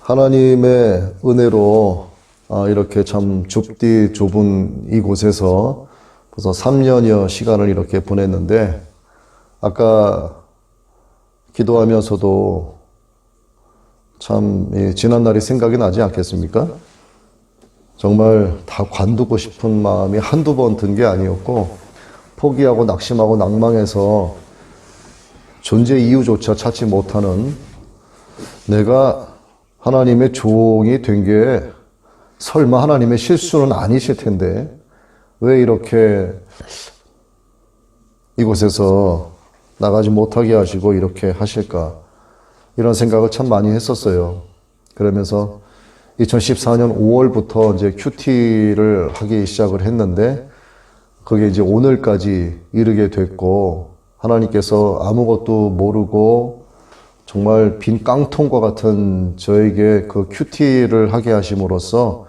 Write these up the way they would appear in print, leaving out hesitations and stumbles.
하나님의 은혜로 이렇게 참 좁디 좁은 이곳에서 벌써 3년여 시간을 이렇게 보냈는데, 아까 기도하면서도 참 지난 날이 생각이 나지 않겠습니까? 정말 다 관두고 싶은 마음이 한두 번 든 게 아니었고, 포기하고 낙심하고 낭망해서 존재 이유조차 찾지 못하는 내가 하나님의 종이 된 게 설마 하나님의 실수는 아니실 텐데 왜 이렇게 이곳에서 나가지 못하게 하시고 이렇게 하실까, 이런 생각을 참 많이 했었어요. 그러면서 2014년 5월부터 이제 큐티를 하기 시작을 했는데, 그게 이제 오늘까지 이르게 됐고, 하나님께서 아무것도 모르고 정말 빈 깡통과 같은 저에게 그 큐티를 하게 하심으로써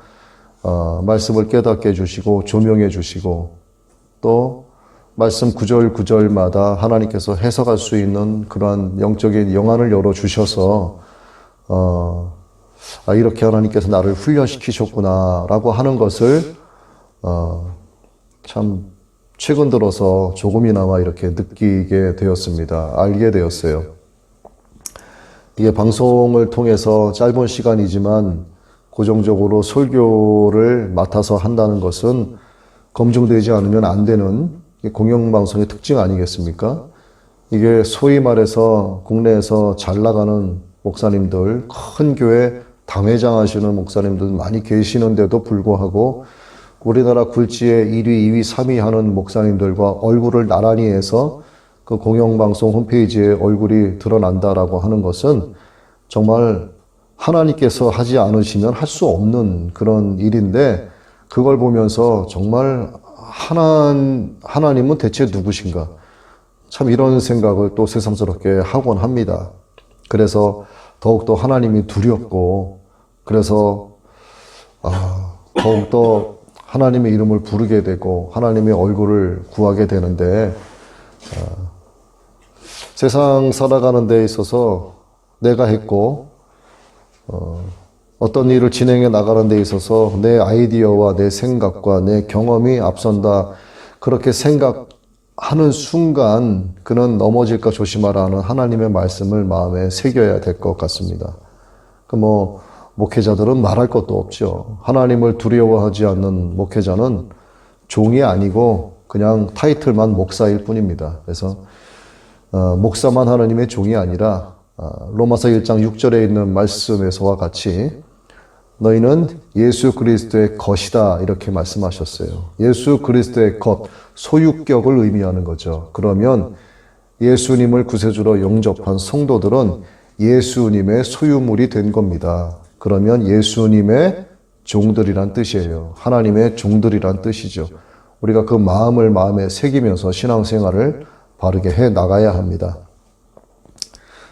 말씀을 깨닫게 해주시고 조명해 주시고, 또 말씀 구절 구절마다 하나님께서 해석할 수 있는 그러한 영적인 영안을 열어주셔서 이렇게 하나님께서 나를 훈련시키셨구나 라고 하는 것을 참 최근 들어서 조금이나마 이렇게 느끼게 되었습니다. 알게 되었어요. 이게 방송을 통해서 짧은 시간이지만 고정적으로 설교를 맡아서 한다는 것은 검증되지 않으면 안 되는 공영방송의 특징 아니겠습니까? 이게 소위 말해서 국내에서 잘 나가는 목사님들, 큰 교회 당회장 하시는 목사님들 많이 계시는데도 불구하고 우리나라 굴지의 1위, 2위, 3위 하는 목사님들과 얼굴을 나란히 해서 그 공영방송 홈페이지에 얼굴이 드러난다라고 하는 것은 정말 하나님께서 하지 않으시면 할 수 없는 그런 일인데, 그걸 보면서 정말 하나님은 대체 누구신가? 참 이런 생각을 또 새삼스럽게 하곤 합니다. 그래서 더욱더 하나님이 두렵고, 그래서 더욱더 하나님의 이름을 부르게 되고 하나님의 얼굴을 구하게 되는데, 세상 살아가는 데 있어서 내가 했고 어떤 일을 진행해 나가는 데 있어서 내 아이디어와 내 생각과 내 경험이 앞선다, 그렇게 생각하는 순간 그는 넘어질까 조심하라는 하나님의 말씀을 마음에 새겨야 될 것 같습니다. 목회자들은 말할 것도 없죠. 하나님을 두려워하지 않는 목회자는 종이 아니고 그냥 타이틀만 목사일 뿐입니다. 그래서 목사만 하나님의 종이 아니라 로마서 1장 6절에 있는 말씀에서와 같이 너희는 예수 그리스도의 것이다, 이렇게 말씀하셨어요. 예수 그리스도의 것, 소유격을 의미하는 거죠. 그러면 예수님을 구세주로 영접한 성도들은 예수님의 소유물이 된 겁니다. 그러면 예수님의 종들이란 뜻이에요. 하나님의 종들이란 뜻이죠. 우리가 그 마음을 마음에 새기면서 신앙생활을 바르게 해 나가야 합니다.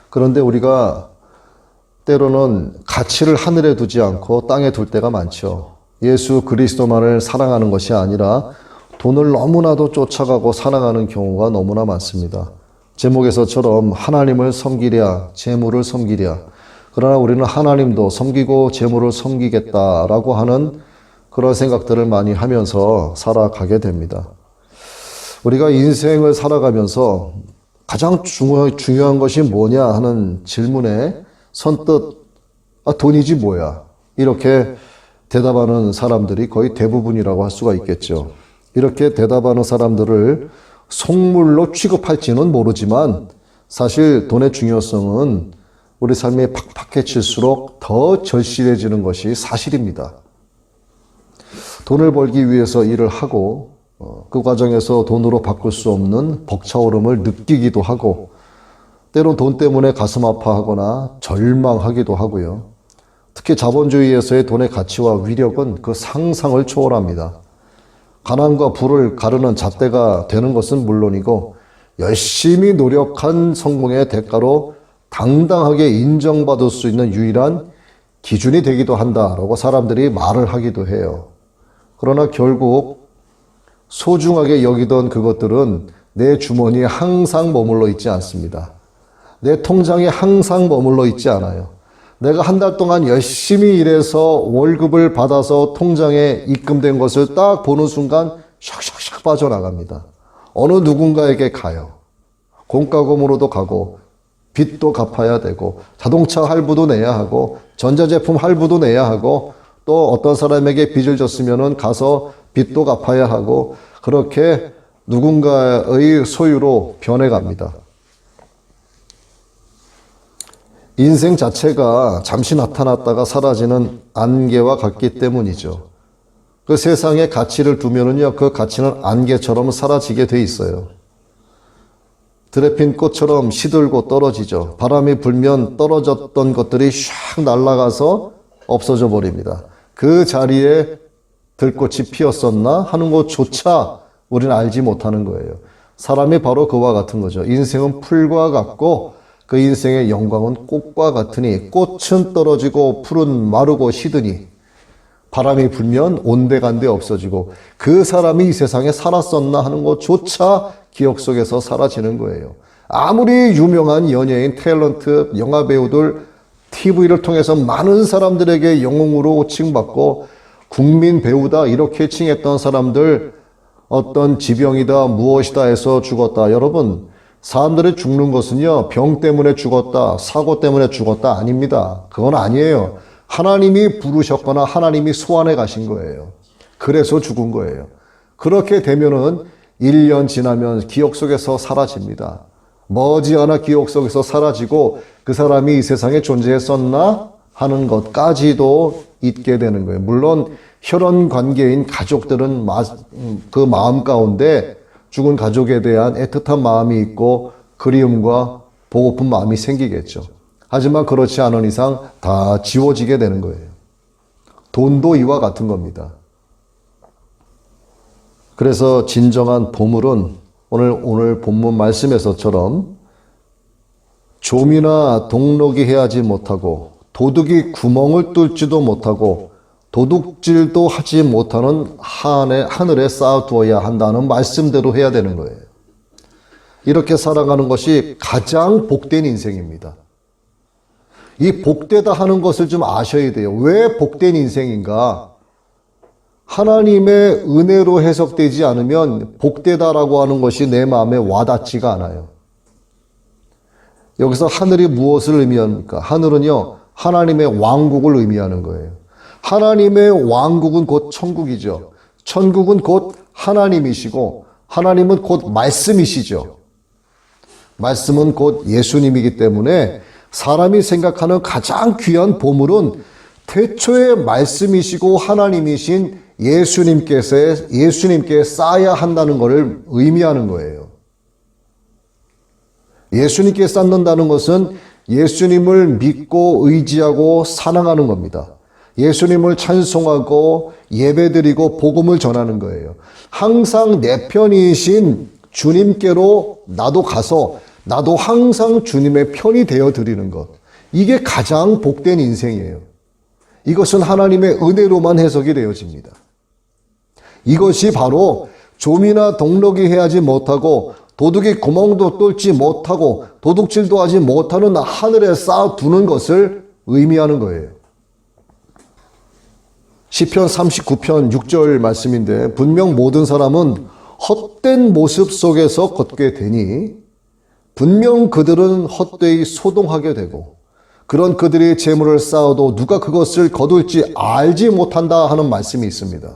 그런데 우리가 때로는 가치를 하늘에 두지 않고 땅에 둘 때가 많죠. 예수 그리스도만을 사랑하는 것이 아니라 돈을 너무나도 쫓아가고 사랑하는 경우가 너무나 많습니다. 제목에서처럼 하나님을 섬기랴, 재물을 섬기랴. 그러나 우리는 하나님도 섬기고 재물을 섬기겠다라고 하는 그런 생각들을 많이 하면서 살아가게 됩니다. 우리가 인생을 살아가면서 가장 중요한 것이 뭐냐 하는 질문에 선뜻 돈이지 뭐야, 이렇게 대답하는 사람들이 거의 대부분이라고 할 수가 있겠죠. 이렇게 대답하는 사람들을 속물로 취급할지는 모르지만 사실 돈의 중요성은 우리 삶이 팍팍해질수록 더 절실해지는 것이 사실입니다. 돈을 벌기 위해서 일을 하고 그 과정에서 돈으로 바꿀 수 없는 벅차오름을 느끼기도 하고, 때론 돈 때문에 가슴 아파하거나 절망하기도 하고요. 특히 자본주의에서의 돈의 가치와 위력은 그 상상을 초월합니다. 가난과 부를 가르는 잣대가 되는 것은 물론이고 열심히 노력한 성공의 대가로 당당하게 인정받을 수 있는 유일한 기준이 되기도 한다라고 사람들이 말을 하기도 해요. 그러나 결국 소중하게 여기던 그것들은 내 주머니에 항상 머물러 있지 않습니다. 내 통장에 항상 머물러 있지 않아요. 내가 한 달 동안 열심히 일해서 월급을 받아서 통장에 입금된 것을 딱 보는 순간 샥샥샥 빠져나갑니다. 어느 누군가에게 가요. 공과금으로도 가고 빚도 갚아야 되고 자동차 할부도 내야 하고 전자제품 할부도 내야 하고 또 어떤 사람에게 빚을 졌으면은 가서 빚도 갚아야 하고 그렇게 누군가의 소유로 변해갑니다. 인생 자체가 잠시 나타났다가 사라지는 안개와 같기 때문이죠. 그 세상에 가치를 두면은요, 그 가치는 안개처럼 사라지게 돼 있어요. 들에 핀 꽃처럼 시들고 떨어지죠. 바람이 불면 떨어졌던 것들이 샥 날아가서 없어져 버립니다. 그 자리에 들꽃이 피었었나 하는 것조차 우리는 알지 못하는 거예요. 사람이 바로 그와 같은 거죠. 인생은 풀과 같고 그 인생의 영광은 꽃과 같으니 꽃은 떨어지고 풀은 마르고 시드니 바람이 불면 온데간데 없어지고 그 사람이 이 세상에 살았었나 하는 것조차 기억 속에서 사라지는 거예요. 아무리 유명한 연예인, 탤런트, 영화배우들, TV를 통해서 많은 사람들에게 영웅으로 칭받고 국민 배우다 이렇게 칭했던 사람들 어떤 지병이다 무엇이다 해서 죽었다. 여러분, 사람들이 죽는 것은요, 병 때문에 죽었다, 사고 때문에 죽었다 아닙니다. 그건 아니에요. 하나님이 부르셨거나 하나님이 소환해 가신 거예요. 그래서 죽은 거예요. 그렇게 되면은 1년 지나면 기억 속에서 사라집니다. 머지않아 기억 속에서 사라지고 그 사람이 이 세상에 존재했었나 하는 것까지도 잊게 되는 거예요. 물론 혈연 관계인 가족들은 그 마음 가운데 죽은 가족에 대한 애틋한 마음이 있고 그리움과 보고픈 마음이 생기겠죠. 하지만 그렇지 않은 이상 다 지워지게 되는 거예요. 돈도 이와 같은 겁니다. 그래서 진정한 보물은 오늘 본문 말씀에서처럼 좀이나 동록이 해하지 못하고 도둑이 구멍을 뚫지도 못하고 도둑질도 하지 못하는 하늘에 쌓아두어야 한다는 말씀대로 해야 되는 거예요. 이렇게 살아가는 것이 가장 복된 인생입니다. 이 복되다 하는 것을 좀 아셔야 돼요. 왜 복된 인생인가? 하나님의 은혜로 해석되지 않으면 복되다라고 하는 것이 내 마음에 와닿지가 않아요. 여기서 하늘이 무엇을 의미합니까? 하늘은요, 하나님의 왕국을 의미하는 거예요. 하나님의 왕국은 곧 천국이죠. 천국은 곧 하나님이시고 하나님은 곧 말씀이시죠. 말씀은 곧 예수님이기 때문에 사람이 생각하는 가장 귀한 보물은 태초에 말씀이시고 하나님이신 예수님께 쌓아야 한다는 것을 의미하는 거예요. 예수님께 쌓는다는 것은 예수님을 믿고 의지하고 사랑하는 겁니다. 예수님을 찬송하고 예배드리고 복음을 전하는 거예요. 항상 내 편이신 주님께로 나도 가서 나도 항상 주님의 편이 되어 드리는 것. 이게 가장 복된 인생이에요. 이것은 하나님의 은혜로만 해석이 되어집니다. 이것이 바로 좀이나 동록이 해하지 못하고 도둑이 구멍도 뚫지 못하고 도둑질도 하지 못하는 하늘에 쌓아두는 것을 의미하는 거예요. 시편 39편 6절 말씀인데 분명 모든 사람은 헛된 모습 속에서 걷게 되니 분명 그들은 헛되이 소동하게 되고 그런 그들이 재물을 쌓아도 누가 그것을 거둘지 알지 못한다 하는 말씀이 있습니다.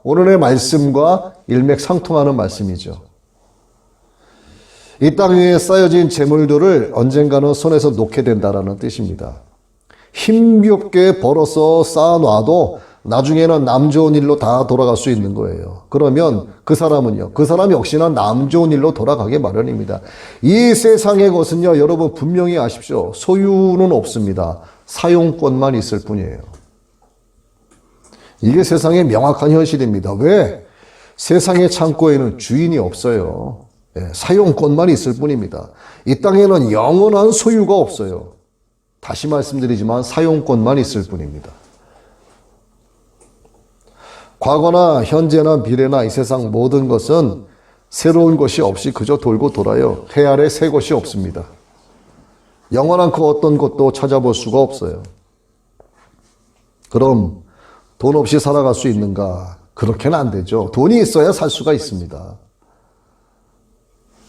오늘의 말씀과 일맥상통하는 말씀이죠. 이 땅 위에 쌓여진 재물들을 언젠가는 손에서 놓게 된다는 뜻입니다. 힘겹게 벌어서 쌓아놔도 나중에는 남 좋은 일로 다 돌아갈 수 있는 거예요. 그러면 그 사람은요, 그 사람 역시나 남 좋은 일로 돌아가게 마련입니다. 이 세상의 것은요, 여러분 분명히 아십시오. 소유는 없습니다. 사용권만 있을 뿐이에요. 이게 세상의 명확한 현실입니다. 왜? 세상의 창고에는 주인이 없어요. 사용권만 있을 뿐입니다. 이 땅에는 영원한 소유가 없어요. 다시 말씀드리지만 사용권만 있을 뿐입니다. 과거나 현재나 미래나 이 세상 모든 것은 새로운 것이 없이 그저 돌고 돌아요. 해 아래 새 것이 없습니다. 영원한 그 어떤 것도 찾아볼 수가 없어요. 그럼 돈 없이 살아갈 수 있는가? 그렇게는 안 되죠. 돈이 있어야 살 수가 있습니다.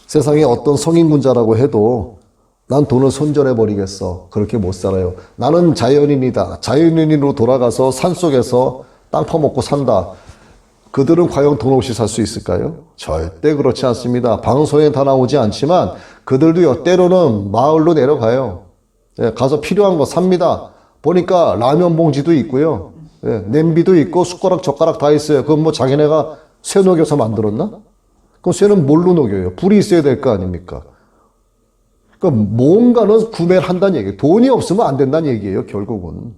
세상에 어떤 성인군자라고 해도 난 돈을 손절해버리겠어. 그렇게 못 살아요. 나는 자연인이다. 자연인으로 돌아가서 산속에서 땅 파먹고 산다. 그들은 과연 돈 없이 살 수 있을까요? 절대 그렇지 않습니다. 방송에 다 나오지 않지만 그들도요, 때로는 마을로 내려가요. 예, 가서 필요한 거 삽니다. 보니까 라면 봉지도 있고요. 예, 냄비도 있고 숟가락 젓가락 다 있어요. 그건 뭐 자기네가 쇠 녹여서 만들었나? 그럼 쇠는 뭘로 녹여요? 불이 있어야 될 거 아닙니까? 그러니까 뭔가는 구매를 한다는 얘기예요. 돈이 없으면 안 된다는 얘기예요, 결국은.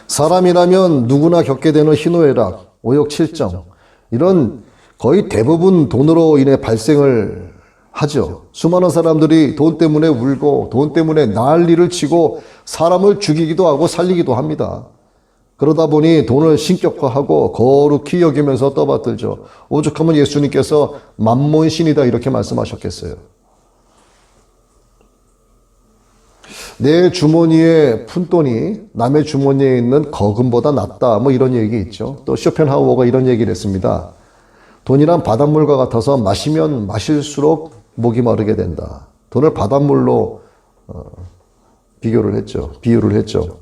사람이라면 누구나 겪게 되는 희노애락, 오욕칠정, 이런 거의 대부분 돈으로 인해 발생을 하죠. 수많은 사람들이 돈 때문에 울고 돈 때문에 난리를 치고 사람을 죽이기도 하고 살리기도 합니다. 그러다 보니 돈을 신격화하고 거룩히 여기면서 떠받들죠. 오죽하면 예수님께서 만몬신이다 이렇게 말씀하셨겠어요. 내 주머니에 푼돈이 남의 주머니에 있는 거금보다 낫다, 뭐 이런 얘기 있죠. 또 쇼펜하우어가 이런 얘기를 했습니다. 돈이란 바닷물과 같아서 마시면 마실수록 목이 마르게 된다. 돈을 바닷물로 비유를 했죠.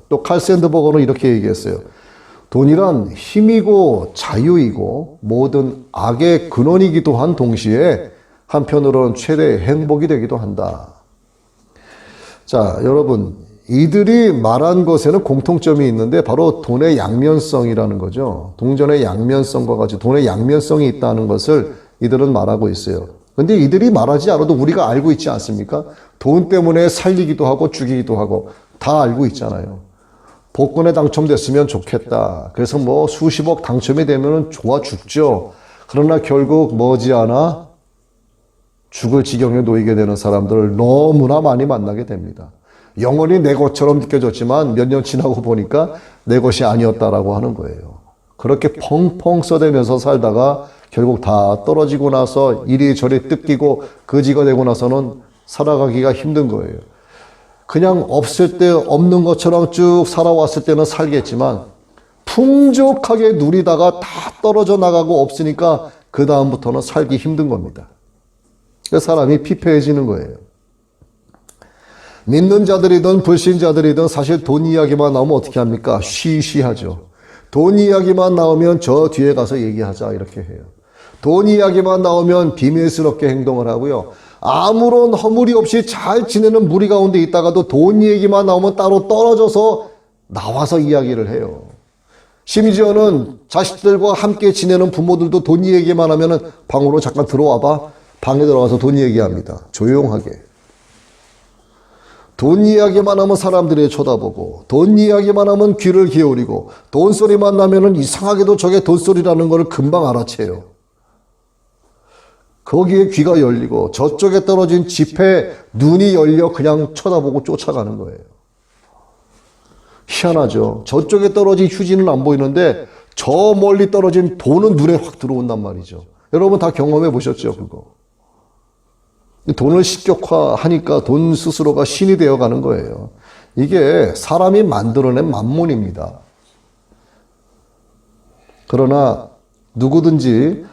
또 칼 샌드버거는 이렇게 얘기했어요. 돈이란 힘이고 자유이고 모든 악의 근원이기도 한 동시에 한편으로는 최대의 행복이 되기도 한다. 자, 여러분, 이들이 말한 것에는 공통점이 있는데 바로 돈의 양면성이라는 거죠. 동전의 양면성과 같이 돈의 양면성이 있다는 것을 이들은 말하고 있어요. 근데 이들이 말하지 않아도 우리가 알고 있지 않습니까? 돈 때문에 살리기도 하고 죽이기도 하고 다 알고 있잖아요. 복권에 당첨됐으면 좋겠다. 그래서 뭐 수십억 당첨이 되면 좋아 죽죠. 그러나 결국 머지않아 죽을 지경에 놓이게 되는 사람들을 너무나 많이 만나게 됩니다. 영원히 내 것처럼 느껴졌지만 몇 년 지나고 보니까 내 것이 아니었다라고 하는 거예요. 그렇게 펑펑 써대면서 살다가 결국 다 떨어지고 나서 이리저리 뜯기고 거지가 되고 나서는 살아가기가 힘든 거예요. 그냥 없을 때 없는 것처럼 쭉 살아왔을 때는 살겠지만 풍족하게 누리다가 다 떨어져 나가고 없으니까 그 다음부터는 살기 힘든 겁니다. 그 사람이 피폐해지는 거예요. 믿는 자들이든 불신자들이든 사실 돈 이야기만 나오면 어떻게 합니까? 쉬쉬하죠. 돈 이야기만 나오면 저 뒤에 가서 얘기하자 이렇게 해요. 돈 이야기만 나오면 비밀스럽게 행동을 하고요. 아무런 허물이 없이 잘 지내는 무리 가운데 있다가도 돈 얘기만 나오면 따로 떨어져서 나와서 이야기를 해요. 심지어는 자식들과 함께 지내는 부모들도 돈 얘기만 하면은 방으로 잠깐 들어와봐. 방에 들어가서 돈 얘기합니다. 조용하게. 돈 이야기만 하면 사람들이 쳐다보고 돈 이야기만 하면 귀를 기울이고 돈 소리만 나면은 이상하게도 저게 돈 소리라는 걸 금방 알아채요. 거기에 귀가 열리고 저쪽에 떨어진 지폐 눈이 열려 그냥 쳐다보고 쫓아가는 거예요. 희한하죠. 저쪽에 떨어진 휴지는 안 보이는데 저 멀리 떨어진 돈은 눈에 확 들어온단 말이죠. 여러분 다 경험해 보셨죠, 그거? 돈을 식격화하니까 돈 스스로가 신이 되어가는 거예요. 이게 사람이 만들어낸 만몬입니다. 그러나 누구든지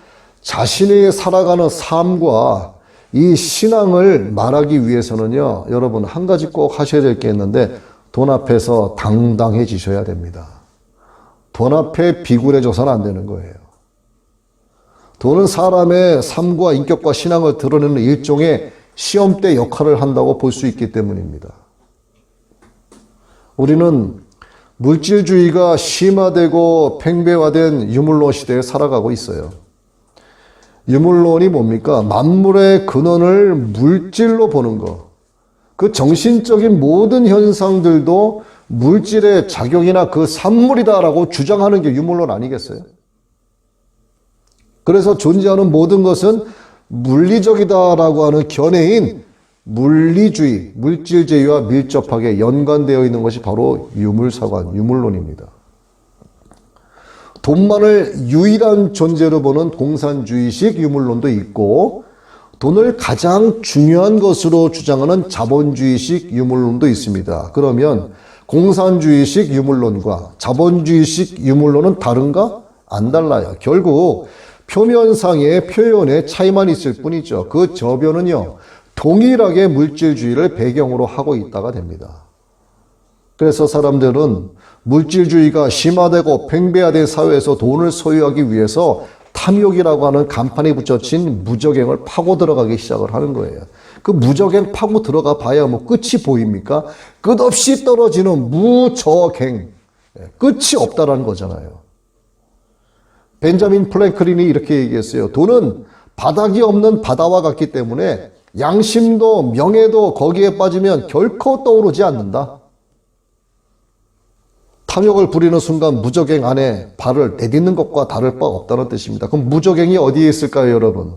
자신이 살아가는 삶과 이 신앙을 말하기 위해서는요, 여러분 한 가지 꼭 하셔야 될 게 있는데 돈 앞에서 당당해지셔야 됩니다. 돈 앞에 비굴해져서는 안 되는 거예요. 돈은 사람의 삶과 인격과 신앙을 드러내는 일종의 시험대 역할을 한다고 볼 수 있기 때문입니다. 우리는 물질주의가 심화되고 팽배화된 유물론 시대에 살아가고 있어요. 유물론이 뭡니까? 만물의 근원을 물질로 보는 것. 그 정신적인 모든 현상들도 물질의 작용이나 그 산물이다라고 주장하는 게 유물론 아니겠어요? 그래서 존재하는 모든 것은 물리적이다라고 하는 견해인 물리주의, 물질주의와 밀접하게 연관되어 있는 것이 바로 유물사관, 유물론입니다. 돈만을 유일한 존재로 보는 공산주의식 유물론도 있고 돈을 가장 중요한 것으로 주장하는 자본주의식 유물론도 있습니다. 그러면 공산주의식 유물론과 자본주의식 유물론은 다른가? 안 달라요. 결국 표면상의 표현의 차이만 있을 뿐이죠. 그 저변은요, 동일하게 물질주의를 배경으로 하고 있다가 됩니다. 그래서 사람들은 물질주의가 심화되고 팽배화된 사회에서 돈을 소유하기 위해서 탐욕이라고 하는 간판에 붙여진 무적행을 파고 들어가기 시작을 하는 거예요. 그 무적행 파고 들어가 봐야 뭐 끝이 보입니까? 끝없이 떨어지는 무적행. 끝이 없다라는 거잖아요. 벤자민 프랭클린이 이렇게 얘기했어요. 돈은 바닥이 없는 바다와 같기 때문에 양심도 명예도 거기에 빠지면 결코 떠오르지 않는다. 탐욕을 부리는 순간 무적행 안에 발을 내딛는 것과 다를 바 없다는 뜻입니다. 그럼 무적행이 어디에 있을까요, 여러분?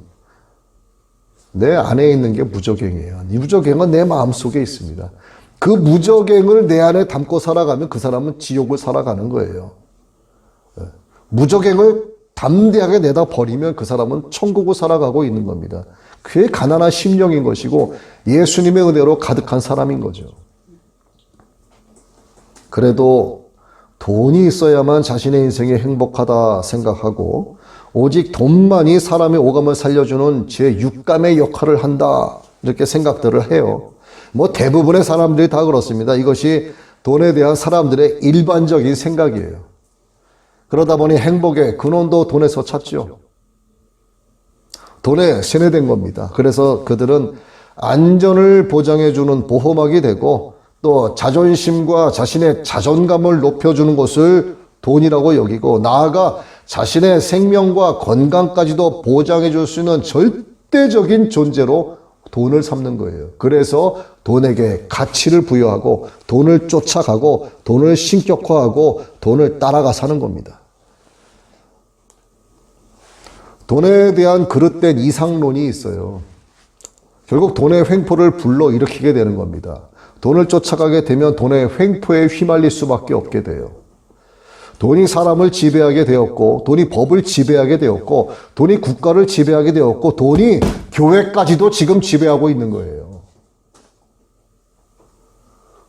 내 안에 있는 게 무적행이에요. 이 무적행은 내 마음속에 있습니다. 그 무적행을 내 안에 담고 살아가면 그 사람은 지옥을 살아가는 거예요. 무적행을 담대하게 내다 버리면 그 사람은 천국을 살아가고 있는 겁니다. 그게 가난한 심령인 것이고 예수님의 은혜로 가득한 사람인 거죠. 그래도 돈이 있어야만 자신의 인생이 행복하다 생각하고 오직 돈만이 사람의 오감을 살려주는 제6감의 역할을 한다 이렇게 생각들을 해요. 뭐 대부분의 사람들이 다 그렇습니다. 이것이 돈에 대한 사람들의 일반적인 생각이에요. 그러다 보니 행복의 근원도 돈에서 찾죠. 돈에 세뇌된 겁니다. 그래서 그들은 안전을 보장해주는 보호막이 되고 또 자존심과 자신의 자존감을 높여주는 것을 돈이라고 여기고 나아가 자신의 생명과 건강까지도 보장해 줄 수 있는 절대적인 존재로 돈을 삼는 거예요. 그래서 돈에게 가치를 부여하고 돈을 쫓아가고 돈을 신격화하고 돈을 따라가 사는 겁니다. 돈에 대한 그릇된 이상론이 있어요. 결국 돈의 횡포를 불러일으키게 되는 겁니다. 돈을 쫓아가게 되면 돈의 횡포에 휘말릴 수밖에 없게 돼요. 돈이 사람을 지배하게 되었고 돈이 법을 지배하게 되었고 돈이 국가를 지배하게 되었고 돈이 교회까지도 지금 지배하고 있는 거예요.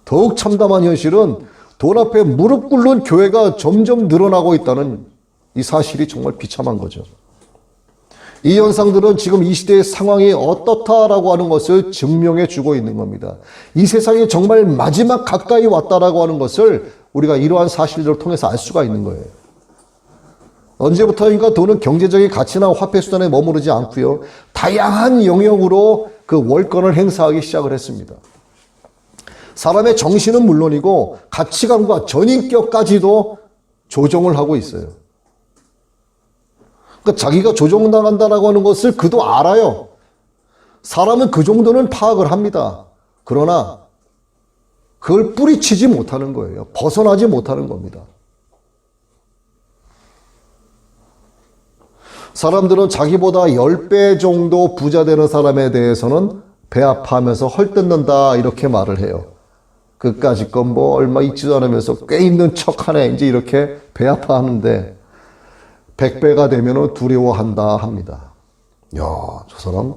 더욱 참담한 현실은 돈 앞에 무릎 꿇는 교회가 점점 늘어나고 있다는 이 사실이 정말 비참한 거죠. 이 현상들은 지금 이 시대의 상황이 어떻다라고 하는 것을 증명해 주고 있는 겁니다. 이 세상이 정말 마지막 가까이 왔다라고 하는 것을 우리가 이러한 사실들을 통해서 알 수가 있는 거예요. 언제부터인가 돈은 경제적인 가치나 화폐 수단에 머무르지 않고요. 다양한 영역으로 그 월권을 행사하기 시작을 했습니다. 사람의 정신은 물론이고 가치관과 전인격까지도 조종을 하고 있어요. 그러니까 자기가 조종당한다라고 하는 것을 그도 알아요. 사람은 그 정도는 파악을 합니다. 그러나 그걸 뿌리치지 못하는 거예요. 벗어나지 못하는 겁니다. 사람들은 자기보다 10배 정도 부자 되는 사람에 대해서는 배 아파하면서 헐뜯는다 이렇게 말을 해요. 그까짓 건 뭐 얼마 있지도 않으면서 꽤 있는 척하네 이제 이렇게 배 아파하는데 100배가 되면 두려워한다 합니다. 야, 저 사람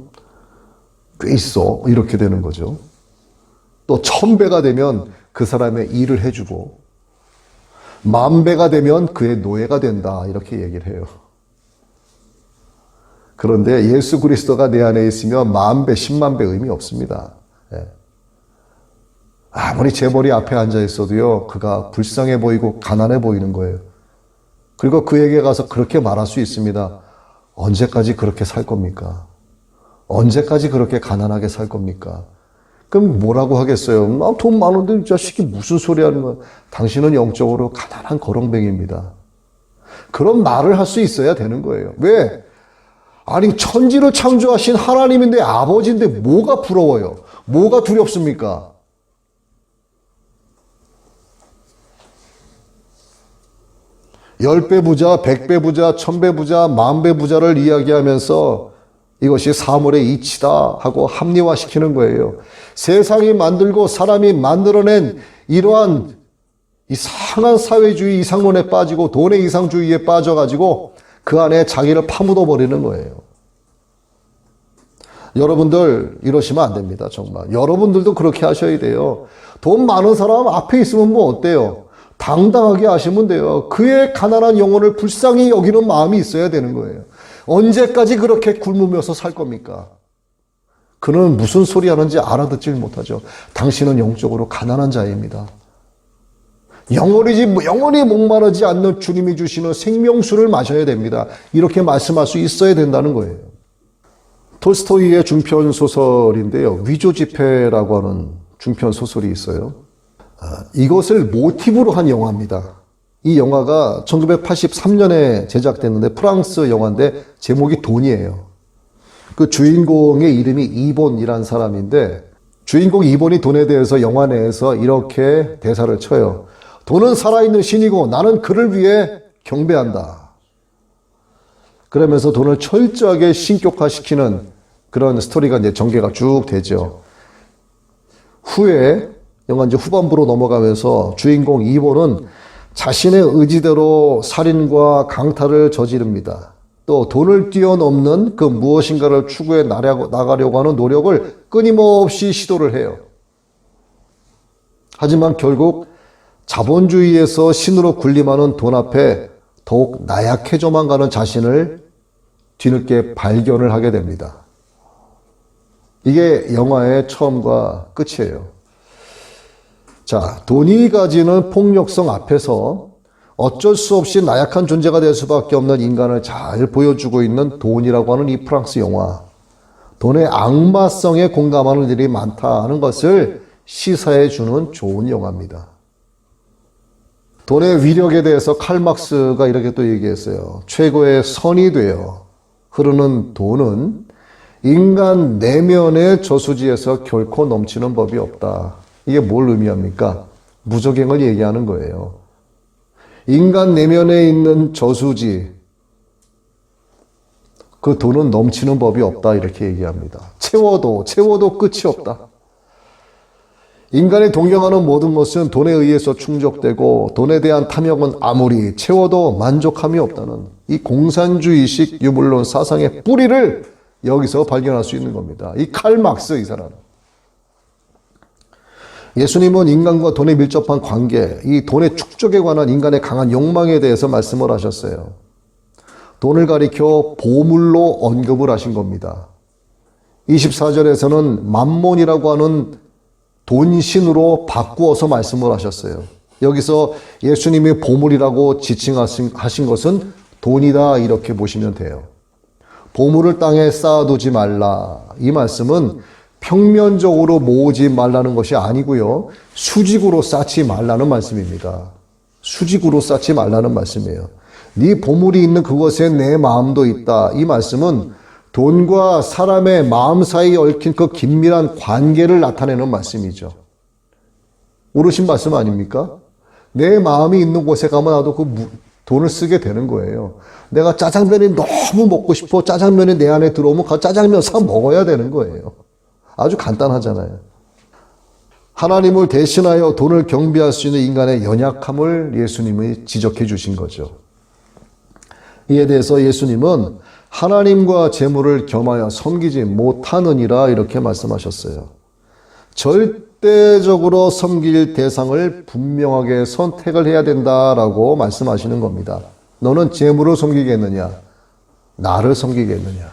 꽤 있어. 이렇게 되는 거죠. 또 1000배가 되면 그 사람의 일을 해주고 10,000배가 되면 그의 노예가 된다. 이렇게 얘기를 해요. 그런데 예수 그리스도가 내 안에 있으면 10,000배, 100,000배 의미 없습니다. 아무리 재벌이 앞에 앉아 있어도요, 그가 불쌍해 보이고 가난해 보이는 거예요. 그리고 그에게 가서 그렇게 말할 수 있습니다. 언제까지 그렇게 살 겁니까? 언제까지 그렇게 가난하게 살 겁니까? 그럼 뭐라고 하겠어요? 돈 많은데 이 자식이 무슨 소리 하는 거야? 당신은 영적으로 가난한 거렁뱅이입니다. 그런 말을 할 수 있어야 되는 거예요. 왜? 아니 천지를 창조하신 하나님인데 아버지인데 뭐가 부러워요? 뭐가 두렵습니까? 10배 부자, 100배 부자, 1000배 부자, 10,000배 부자를 이야기하면서 이것이 사물의 이치다 하고 합리화시키는 거예요. 세상이 만들고 사람이 만들어낸 이러한 이상한 사회주의 이상론에 빠지고 돈의 이상주의에 빠져가지고 그 안에 자기를 파묻어 버리는 거예요. 여러분들 이러시면 안 됩니다. 정말. 여러분들도 그렇게 하셔야 돼요. 돈 많은 사람 앞에 있으면 뭐 어때요? 당당하게 하시면 돼요. 그의 가난한 영혼을 불쌍히 여기는 마음이 있어야 되는 거예요. 언제까지 그렇게 굶으면서 살 겁니까? 그는 무슨 소리 하는지 알아듣질 못하죠. 당신은 영적으로 가난한 자입니다. 영원히 목마르지 않는 주님이 주시는 생명수를 마셔야 됩니다. 이렇게 말씀할 수 있어야 된다는 거예요. 톨스토이의 중편 소설인데요. 위조지폐라고 하는 중편 소설이 있어요. 이것을 모티브로 한 영화입니다. 이 영화가 1983년에 제작됐는데 프랑스 영화인데 제목이 돈이에요. 그 주인공의 이름이 이본이라는 사람인데 주인공 이본이 돈에 대해서 영화 내에서 이렇게 대사를 쳐요. 돈은 살아있는 신이고 나는 그를 위해 경배한다. 그러면서 돈을 철저하게 신격화시키는 그런 스토리가 이제 전개가 쭉 되죠. 후에 영화 이제 후반부로 넘어가면서 주인공 이본은 자신의 의지대로 살인과 강탈을 저지릅니다. 또 돈을 뛰어넘는 그 무엇인가를 추구해 나가려고 하는 노력을 끊임없이 시도를 해요. 하지만 결국 자본주의에서 신으로 군림하는 돈 앞에 더욱 나약해져만 가는 자신을 뒤늦게 발견을 하게 됩니다. 이게 영화의 처음과 끝이에요. 자, 돈이 가지는 폭력성 앞에서 어쩔 수 없이 나약한 존재가 될 수밖에 없는 인간을 잘 보여주고 있는 돈이라고 하는 이 프랑스 영화. 돈의 악마성에 공감하는 일이 많다는 것을 시사해 주는 좋은 영화입니다. 돈의 위력에 대해서 칼 막스가 이렇게 또 얘기했어요. 최고의 선이 되어 흐르는 돈은 인간 내면의 저수지에서 결코 넘치는 법이 없다. 이게 뭘 의미합니까? 무적행을 얘기하는 거예요. 인간 내면에 있는 저수지, 그 돈은 넘치는 법이 없다 이렇게 얘기합니다. 채워도 끝이 없다. 인간이 동경하는 모든 것은 돈에 의해서 충족되고 돈에 대한 탐욕은 아무리 채워도 만족함이 없다는 이 공산주의식 유물론 사상의 뿌리를 여기서 발견할 수 있는 겁니다. 이 칼 막스 이 사람. 예수님은 인간과 돈에 밀접한 관계, 이 돈의 축적에 관한 인간의 강한 욕망에 대해서 말씀을 하셨어요. 돈을 가리켜 보물로 언급을 하신 겁니다. 24절에서는 맘몬이라고 하는 돈신으로 바꾸어서 말씀을 하셨어요. 여기서 예수님이 보물이라고 지칭하신 것은 돈이다 이렇게 보시면 돼요. 보물을 땅에 쌓아두지 말라. 이 말씀은 평면적으로 모으지 말라는 것이 아니고요. 수직으로 쌓지 말라는 말씀입니다. 수직으로 쌓지 말라는 말씀이에요. 네 보물이 있는 그곳에 내 마음도 있다. 이 말씀은 돈과 사람의 마음 사이에 얽힌 그 긴밀한 관계를 나타내는 말씀이죠. 옳으신 말씀 아닙니까? 내 마음이 있는 곳에 가면 나도 그 돈을 쓰게 되는 거예요. 내가 짜장면이 너무 먹고 싶어. 짜장면이 내 안에 들어오면 그 짜장면 사 먹어야 되는 거예요. 아주 간단하잖아요. 하나님을 대신하여 돈을 경배할 수 있는 인간의 연약함을 예수님이 지적해 주신 거죠. 이에 대해서 예수님은 하나님과 재물을 겸하여 섬기지 못하느니라 이렇게 말씀하셨어요. 절대적으로 섬길 대상을 분명하게 선택을 해야 된다라고 말씀하시는 겁니다. 너는 재물을 섬기겠느냐? 나를 섬기겠느냐?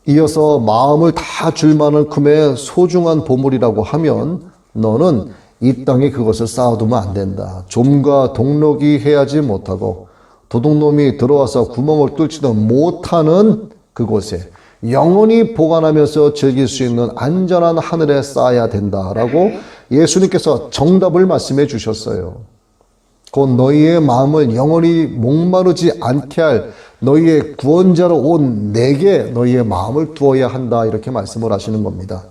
이어서 마음을 다 줄 만큼의 소중한 보물이라고 하면 너는 이 땅에 그것을 쌓아두면 안 된다. 좀과 동록이 해야지 못하고 도둑놈이 들어와서 구멍을 뚫지도 못하는 그곳에 영원히 보관하면서 즐길 수 있는 안전한 하늘에 쌓아야 된다라고 예수님께서 정답을 말씀해 주셨어요. 곧 너희의 마음을 영원히 목마르지 않게 할 너희의 구원자로 온 내게 너희의 마음을 두어야 한다 이렇게 말씀을 하시는 겁니다.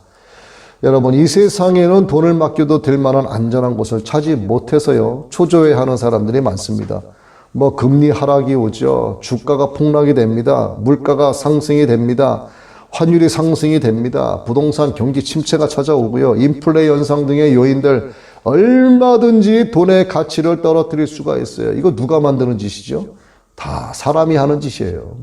여러분 이 세상에는 돈을 맡겨도 될 만한 안전한 곳을 찾지 못해서요 초조해하는 사람들이 많습니다. 뭐 금리 하락이 오죠. 주가가 폭락이 됩니다. 물가가 상승이 됩니다. 환율이 상승이 됩니다. 부동산 경기 침체가 찾아오고요. 인플레 현상 등의 요인들 얼마든지 돈의 가치를 떨어뜨릴 수가 있어요. 이거 누가 만드는 짓이죠? 다 사람이 하는 짓이에요.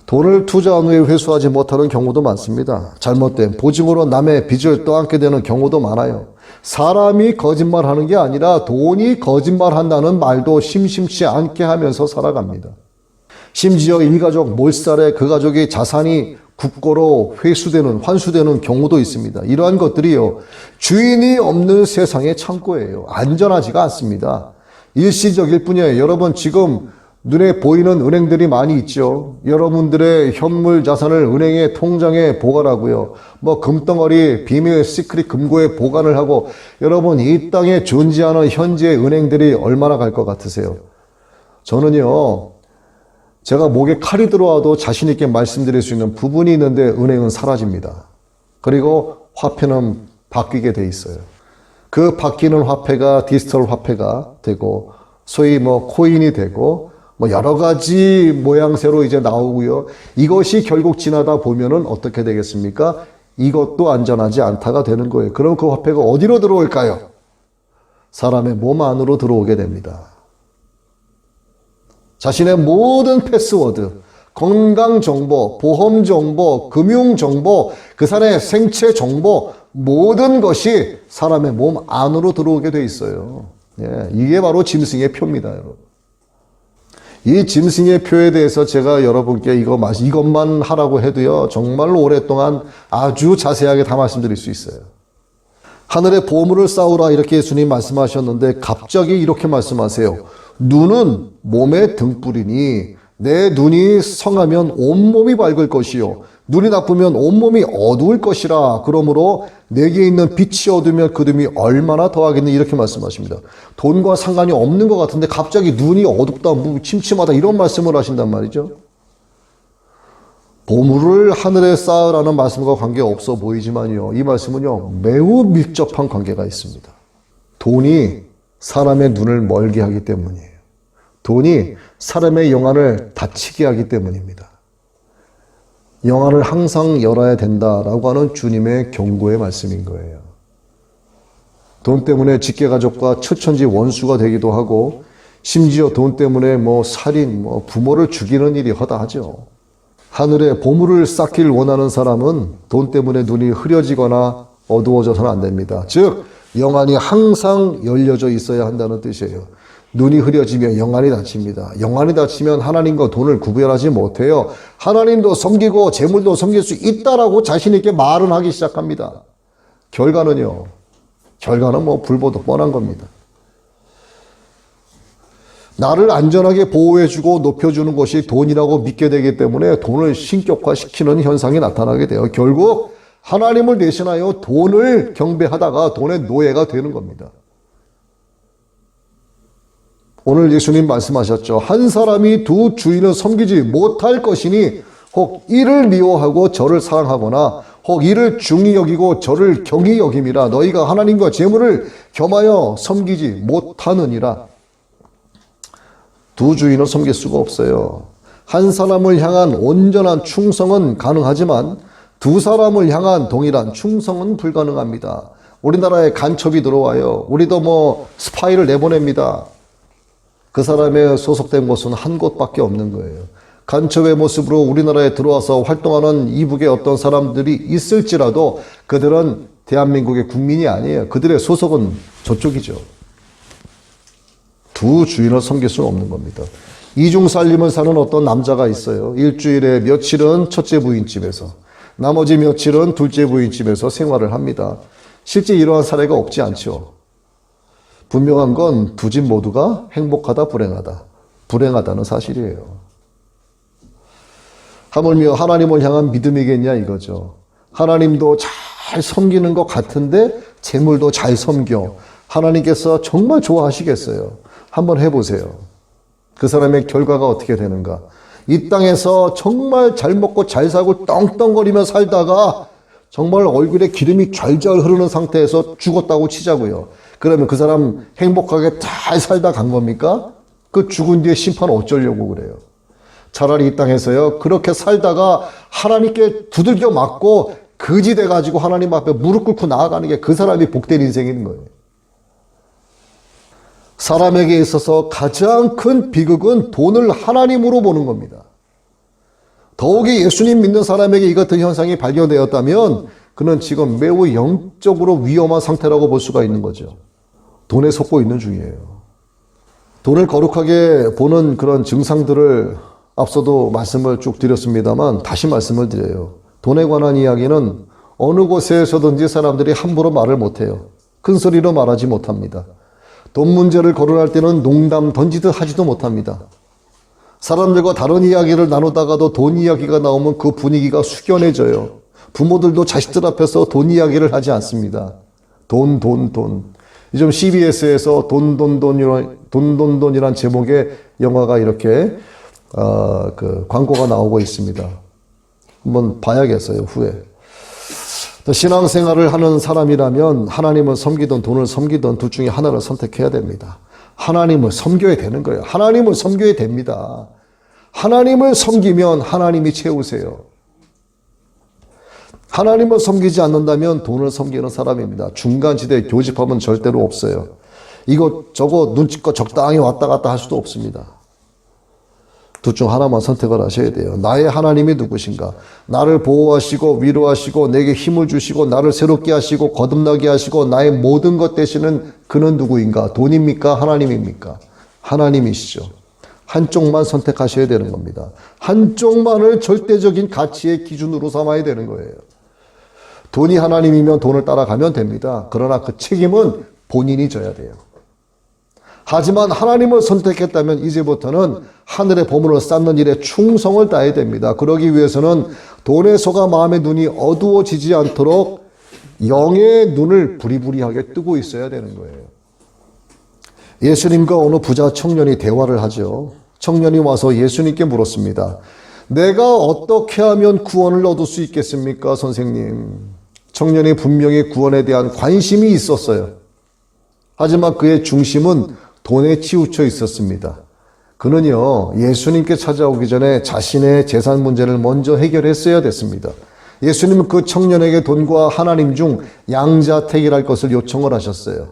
돈을 투자한 후에 회수하지 못하는 경우도 많습니다. 잘못된 보증으로 남의 빚을 떠안게 되는 경우도 많아요. 사람이 거짓말하는 게 아니라 돈이 거짓말한다는 말도 심심치 않게 하면서 살아갑니다. 심지어 일가족 몰살에 그 가족의 자산이 국고로 회수되는, 환수되는 경우도 있습니다. 이러한 것들이요, 주인이 없는 세상의 창고예요. 안전하지가 않습니다. 일시적일 뿐이에요. 여러분, 지금 눈에 보이는 은행들이 많이 있죠. 여러분들의 현물 자산을 은행의 통장에 보관하고요. 뭐 금덩어리, 비밀, 시크릿 금고에 보관을 하고, 여러분 이 땅에 존재하는 현재 은행들이 얼마나 갈 것 같으세요? 저는요, 제가 목에 칼이 들어와도 자신 있게 말씀드릴 수 있는 부분이 있는데 은행은 사라집니다. 그리고 화폐는 바뀌게 돼 있어요. 그 바뀌는 화폐가 디지털 화폐가 되고, 소위 뭐 코인이 되고, 뭐 여러 가지 모양새로 이제 나오고요. 이것이 결국 지나다 보면은 어떻게 되겠습니까? 이것도 안전하지 않다가 되는 거예요. 그럼 그 화폐가 어디로 들어올까요? 사람의 몸 안으로 들어오게 됩니다. 자신의 모든 패스워드, 건강 정보, 보험 정보, 금융 정보, 그 사람의 생체 정보, 모든 것이 사람의 몸 안으로 들어오게 돼 있어요. 예, 이게 바로 짐승의 표입니다, 여러분. 이 짐승의 표에 대해서 제가 여러분께 이것만 하라고 해도요, 정말로 오랫동안 아주 자세하게 다 말씀드릴 수 있어요. 하늘에 보물을 쌓으라 이렇게 예수님 말씀하셨는데 갑자기 이렇게 말씀하세요. 눈은 몸의 등불이니 내 눈이 성하면 온몸이 밝을 것이요 눈이 나쁘면 온몸이 어두울 것이라. 그러므로 내게 있는 빛이 어두우면 그 둠이 얼마나 더하겠니? 이렇게 말씀하십니다. 돈과 상관이 없는 것 같은데 갑자기 눈이 어둡다, 침침하다 이런 말씀을 하신단 말이죠. 보물을 하늘에 쌓으라는 말씀과 관계없어 보이지만요, 이 말씀은요 매우 밀접한 관계가 있습니다. 돈이 사람의 눈을 멀게 하기 때문이에요. 돈이 사람의 영안을 닫히게 하기 때문입니다. 영안을 항상 열어야 된다라고 하는 주님의 경고의 말씀인 거예요. 돈 때문에 직계가족과 처천지 원수가 되기도 하고, 심지어 돈 때문에 뭐 살인, 부모를 죽이는 일이 허다하죠. 하늘에 보물을 쌓길 원하는 사람은 돈 때문에 눈이 흐려지거나 어두워져서는 안 됩니다. 즉 영안이 항상 열려져 있어야 한다는 뜻이에요. 눈이 흐려지면 영안이 닫힙니다. 영안이 닫히면 하나님과 돈을 구별하지 못해요. 하나님도 섬기고 재물도 섬길 수 있다라고 자신 있게 말은 하기 시작합니다. 결과는요, 결과는 뭐 불보듯 뻔한 겁니다. 나를 안전하게 보호해주고 높여주는 것이 돈이라고 믿게 되기 때문에 돈을 신격화시키는 현상이 나타나게 돼요. 결국 하나님을 대신하여 돈을 경배하다가 돈의 노예가 되는 겁니다. 오늘 예수님 말씀하셨죠. 한 사람이 두 주인을 섬기지 못할 것이니 혹 이를 미워하고 저를 사랑하거나 혹 이를 중히 여기고 저를 경히 여김이라. 너희가 하나님과 재물을 겸하여 섬기지 못하느니라. 두 주인을 섬길 수가 없어요. 한 사람을 향한 온전한 충성은 가능하지만 두 사람을 향한 동일한 충성은 불가능합니다. 우리나라에 간첩이 들어와요. 우리도 뭐 스파이를 내보냅니다. 그 사람의 소속된 곳은 한 곳밖에 없는 거예요. 간첩의 모습으로 우리나라에 들어와서 활동하는 이북의 어떤 사람들이 있을지라도 그들은 대한민국의 국민이 아니에요. 그들의 소속은 저쪽이죠. 두 주인을 섬길 수는 없는 겁니다. 이중살림을 사는 어떤 남자가 있어요. 일주일에 며칠은 첫째 부인 집에서, 나머지 며칠은 둘째 부인 집에서 생활을 합니다. 실제 이러한 사례가 없지 않죠. 분명한 건 두 집 모두가 행복하다, 불행하다. 불행하다는 사실이에요. 하물며 하나님을 향한 믿음이겠냐 이거죠. 하나님도 잘 섬기는 것 같은데 재물도 잘 섬겨. 하나님께서 정말 좋아하시겠어요. 한번 해보세요. 그 사람의 결과가 어떻게 되는가. 이 땅에서 정말 잘 먹고 잘 살고 떵떵거리며 살다가 정말 얼굴에 기름이 좔좔 흐르는 상태에서 죽었다고 치자고요. 그러면 그 사람 행복하게 잘 살다 간 겁니까? 그 죽은 뒤에 심판 어쩌려고 그래요. 차라리 이 땅에서요, 그렇게 살다가 하나님께 두들겨 맞고 거지 돼가지고 하나님 앞에 무릎 꿇고 나아가는 게 그 사람이 복된 인생인 거예요. 사람에게 있어서 가장 큰 비극은 돈을 하나님으로 보는 겁니다. 더욱이 예수님 믿는 사람에게 이 같은 현상이 발견되었다면 그는 지금 매우 영적으로 위험한 상태라고 볼 수가 있는 거죠. 돈에 속고 있는 중이에요. 돈을 거룩하게 보는 그런 증상들을 앞서도 말씀을 쭉 드렸습니다만 다시 말씀을 드려요. 돈에 관한 이야기는 어느 곳에서든지 사람들이 함부로 말을 못해요. 큰 소리로 말하지 못합니다. 돈 문제를 거론할 때는 농담 던지듯 하지도 못합니다. 사람들과 다른 이야기를 나누다가도 돈 이야기가 나오면 그 분위기가 숙연해져요. 부모들도 자식들 앞에서 돈 이야기를 하지 않습니다. 돈. 요즘 CBS에서 돈이란 제목의 영화가 이렇게 그 광고가 나오고 있습니다. 한번 봐야겠어요, 후에. 신앙생활을 하는 사람이라면 하나님을 섬기든 돈을 섬기든 둘 중에 하나를 선택해야 됩니다. 하나님을 섬겨야 되는 거예요. 하나님을 섬겨야 됩니다. 하나님을 섬기면 하나님이 채우세요. 하나님을 섬기지 않는다면 돈을 섬기는 사람입니다. 중간지대에 교집합은 절대로 없어요. 이것저것 눈치껏 적당히 왔다 갔다 할 수도 없습니다. 둘 중 하나만 선택을 하셔야 돼요. 나의 하나님이 누구신가? 나를 보호하시고 위로하시고 내게 힘을 주시고 나를 새롭게 하시고 거듭나게 하시고 나의 모든 것 되시는 그는 누구인가? 돈입니까? 하나님입니까? 하나님이시죠. 한쪽만 선택하셔야 되는 겁니다. 한쪽만을 절대적인 가치의 기준으로 삼아야 되는 거예요. 돈이 하나님이면 돈을 따라가면 됩니다. 그러나 그 책임은 본인이 져야 돼요. 하지만 하나님을 선택했다면 이제부터는 하늘의 보물을 쌓는 일에 충성을 다해야 됩니다. 그러기 위해서는 돈에 속아 마음의 눈이 어두워지지 않도록 영의 눈을 부리부리하게 뜨고 있어야 되는 거예요. 예수님과 어느 부자 청년이 대화를 하죠. 청년이 와서 예수님께 물었습니다. 내가 어떻게 하면 구원을 얻을 수 있겠습니까, 선생님? 청년이 분명히 구원에 대한 관심이 있었어요. 하지만 그의 중심은 돈에 치우쳐 있었습니다. 그는요, 예수님께 찾아오기 전에 자신의 재산 문제를 먼저 해결했어야 됐습니다. 예수님은 그 청년에게 돈과 하나님 중 양자택일할 것을 요청을 하셨어요.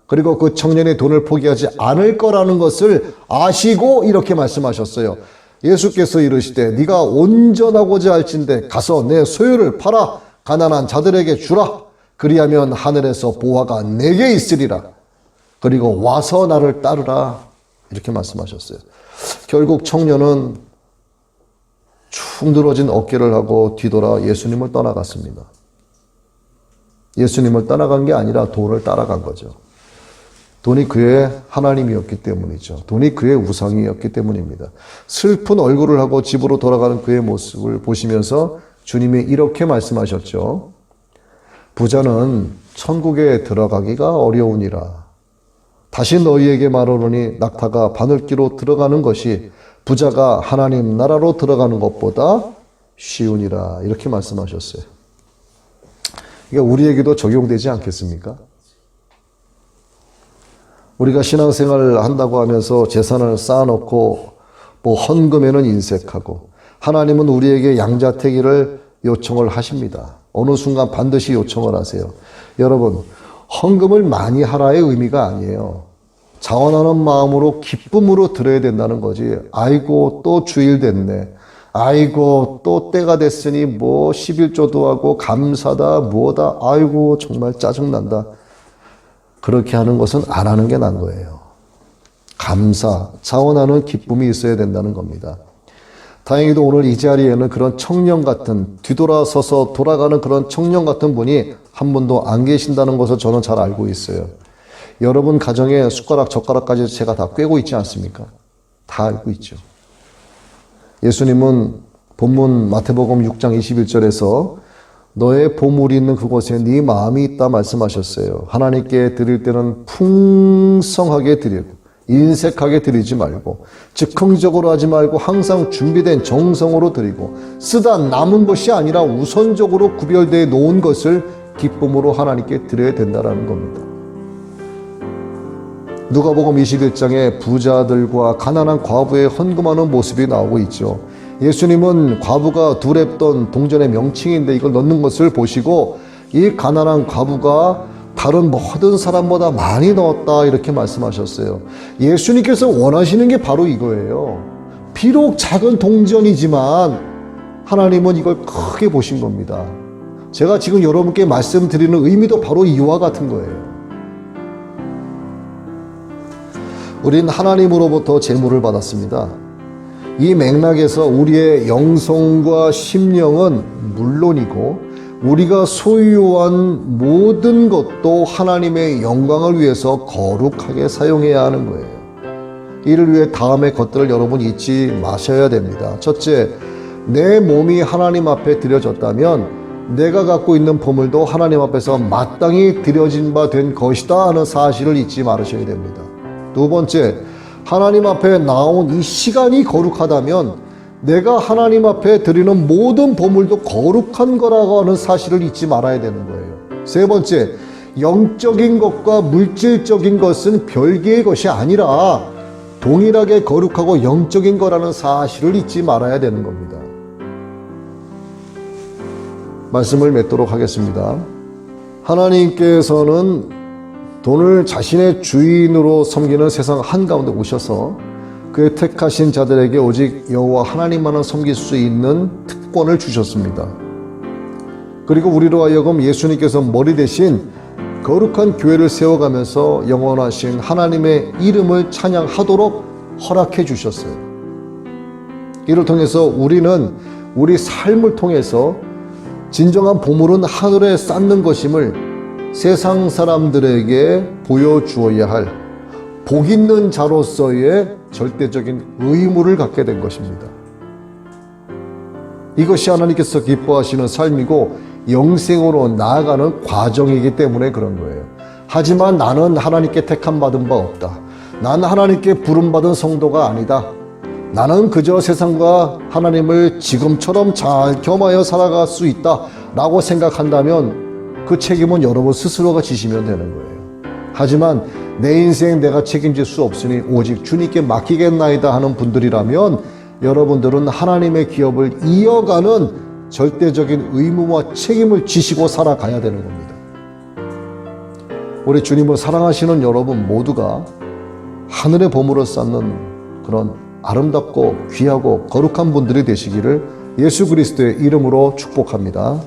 그리고 그 청년의 돈을 포기하지 않을 거라는 것을 아시고 이렇게 말씀하셨어요. 예수께서 이르시되 네가 온전하고자 할진대 가서 내 소유를 팔아 가난한 자들에게 주라. 그리하면 하늘에서 보화가 내게 있으리라. 그리고 와서 나를 따르라. 이렇게 말씀하셨어요. 결국 청년은 축 늘어진 어깨를 하고 뒤돌아 예수님을 떠나갔습니다. 예수님을 떠나간 게 아니라 돈을 따라간 거죠. 돈이 그의 하나님이었기 때문이죠. 돈이 그의 우상이었기 때문입니다. 슬픈 얼굴을 하고 집으로 돌아가는 그의 모습을 보시면서 주님이 이렇게 말씀하셨죠. 부자는 천국에 들어가기가 어려우니라. 다시 너희에게 말하노니 낙타가 바늘기로 들어가는 것이 부자가 하나님 나라로 들어가는 것보다 쉬우니라. 이렇게 말씀하셨어요. 이게 우리에게도 적용되지 않겠습니까? 우리가 신앙생활을 한다고 하면서 재산을 쌓아놓고 뭐 헌금에는 인색하고 하나님은 우리에게 양자택일을 요청을 하십니다. 어느 순간 반드시 요청을 하세요. 여러분, 헌금을 많이 하라의 의미가 아니에요. 자원하는 마음으로 기쁨으로 드려야 된다는 거지. 아이고 또 주일 됐네. 아이고 또 때가 됐으니 뭐 11조도 하고 감사다 뭐다. 아이고 정말 짜증난다. 그렇게 하는 것은 안 하는 게 나은 거예요. 감사, 자원하는 기쁨이 있어야 된다는 겁니다. 다행히도 오늘 이 자리에는 그런 청년 같은, 뒤돌아서서 돌아가는 그런 청년 같은 분이 한 분도 안 계신다는 것을 저는 잘 알고 있어요. 여러분 가정에 숟가락, 젓가락까지 제가 다 꿰고 있지 않습니까? 다 알고 있죠. 예수님은 본문 마태복음 6장 21절에서 너의 보물이 있는 그곳에 네 마음이 있다 말씀하셨어요. 하나님께 드릴 때는 풍성하게 드리고 인색하게 드리지 말고 즉흥적으로 하지 말고 항상 준비된 정성으로 드리고 쓰다 남은 것이 아니라 우선적으로 구별되어 놓은 것을 기쁨으로 하나님께 드려야 된다는 겁니다. 누가복음 21장에 부자들과 가난한 과부의 헌금하는 모습이 나오고 있죠. 예수님은 과부가 두렵던 동전의 명칭인데 이걸 넣는 것을 보시고 이 가난한 과부가 다른 모든 사람보다 많이 넣었다 이렇게 말씀하셨어요. 예수님께서 원하시는 게 바로 이거예요. 비록 작은 동전이지만 하나님은 이걸 크게 보신 겁니다. 제가 지금 여러분께 말씀드리는 의미도 바로 이와 같은 거예요. 우린 하나님으로부터 제물을 받았습니다. 이 맥락에서 우리의 영성과 심령은 물론이고 우리가 소유한 모든 것도 하나님의 영광을 위해서 거룩하게 사용해야 하는 거예요. 이를 위해 다음의 것들을 여러분 잊지 마셔야 됩니다. 첫째, 내 몸이 하나님 앞에 드려졌다면 내가 갖고 있는 보물도 하나님 앞에서 마땅히 드려진 바 된 것이다 하는 사실을 잊지 말으셔야 됩니다. 두 번째, 하나님 앞에 나온 이 시간이 거룩하다면 내가 하나님 앞에 드리는 모든 보물도 거룩한 거라고 하는 사실을 잊지 말아야 되는 거예요. 세 번째, 영적인 것과 물질적인 것은 별개의 것이 아니라 동일하게 거룩하고 영적인 거라는 사실을 잊지 말아야 되는 겁니다. 말씀을 맺도록 하겠습니다. 하나님께서는 돈을 자신의 주인으로 섬기는 세상 한가운데 오셔서 그의 택하신 자들에게 오직 여호와 하나님만을 섬길 수 있는 특권을 주셨습니다. 그리고 우리로 하여금 예수님께서 머리 대신 거룩한 교회를 세워가면서 영원하신 하나님의 이름을 찬양하도록 허락해 주셨어요. 이를 통해서 우리는 우리 삶을 통해서 진정한 보물은 하늘에 쌓는 것임을 세상 사람들에게 보여주어야 할 복 있는 자로서의 절대적인 의무를 갖게 된 것입니다. 이것이 하나님께서 기뻐하시는 삶이고 영생으로 나아가는 과정이기 때문에 그런 거예요. 하지만 나는 하나님께 택함 받은 바 없다. 나는 하나님께 부름받은 성도가 아니다. 나는 그저 세상과 하나님을 지금처럼 잘 겸하여 살아갈 수 있다 라고 생각한다면 그 책임은 여러분 스스로가 지시면 되는 거예요. 하지만 내 인생 내가 책임질 수 없으니 오직 주님께 맡기겠나이다 하는 분들이라면 여러분들은 하나님의 기업을 이어가는 절대적인 의무와 책임을 지시고 살아가야 되는 겁니다. 우리 주님을 사랑하시는 여러분 모두가 하늘의 보물을 쌓는 그런 아름답고 귀하고 거룩한 분들이 되시기를 예수 그리스도의 이름으로 축복합니다.